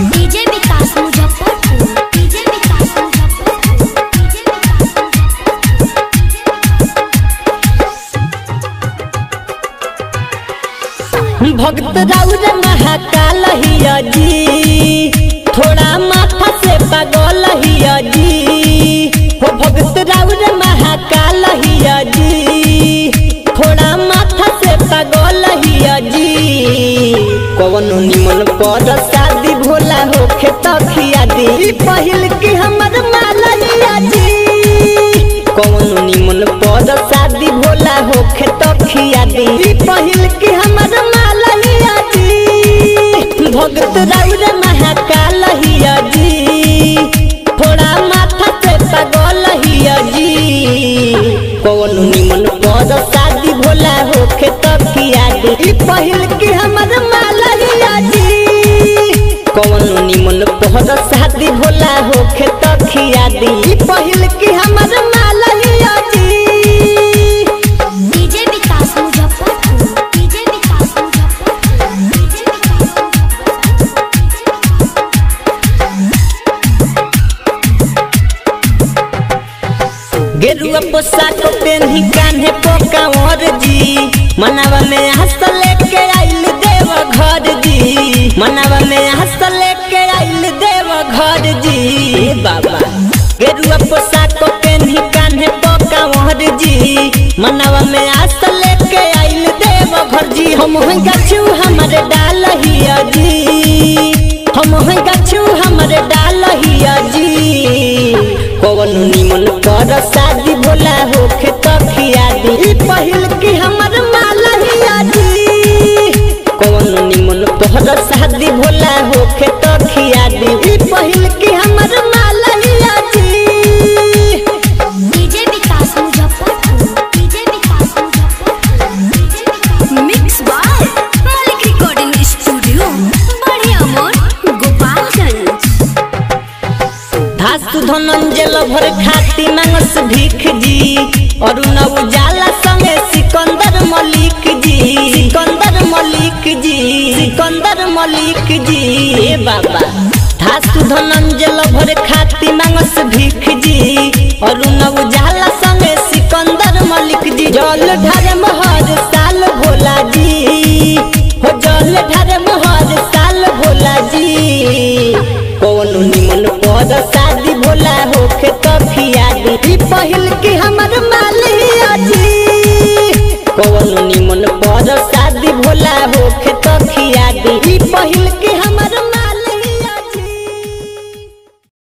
DJ Vikas Muzaffarpur, DJ Vikas Muzaffarpur, DJ विकास। भक्त राउर महाकाल हिया जी, थोड़ा माथा से पागल हिया जी। हो भक्त राउर महाकाल हिया जी, थोड़ा माथा से पागल हिया जी। कवनो निमन पर शादी भोला होखे तखिया दी, पहिल की हमर माला हिया जी। कवनो निमन पर शादी भोला होखे तखिया दी, पहिल की हमर माला हिया जी। भक्त राउर महाकाल हिया जी, थोड़ा माथा से पागल हिया जी। कवनो निमन पर शादी भोला होखे तखिया दी, पहिल की हमर माला हिया जी। कवनो निमन पर शादी भोला होखे तखिया दी, पहिल की हमर माला हिया जी। DJ Vikas Muzaffarpur, DJ Vikas Muzaffarpur, DJ गेरुआ पोशाक पेन्ही कान्हे पोकावर जी, मनावा में हंस लेके आइल देव घर जी। मनावा में हंस लेके आइल देव घर जी बाबा। गेरुआ पोशाक पेन्ही कान्हे पोकावर जी, मनावा में हंस लेके आइल देव घर जी। हम गछु हमरे डाल हिया जी, हम गछु हमरे डाल हिया जी। कवनो निमन पर शादी भोला होखे तखिया दी, पहिल की हमर माला हिया जी। कवनो निमन पर शादी भोला होखे तखिया दी, पहिल की हमर माला हिया जी। DJ Vikas Muzaffarpur, DJ Vikas Muzaffarpur, DJ Vikas. Mix by Malik recording studio, बढ़िया मोड़ गोपालगंज। धासु धनंजय भर खाती मांगस भीख जी, अरुण उजाला संगे सिकंदर मलिक जी। सिकंदर मलिक जी, सिकंदर मलिक जी ए बाबा। धासु धनंजय भर खाती मांगस भीख जी, अरुण उजाला संगे सिकंदर मलिक जी। जल ढारे हर साल भोला जी, हो जल ढारे हर साल भोला जी। कवनो निमन पर शादी भोला होखे तखिया दी, पहिल की हमर माला हिया जी। कवनो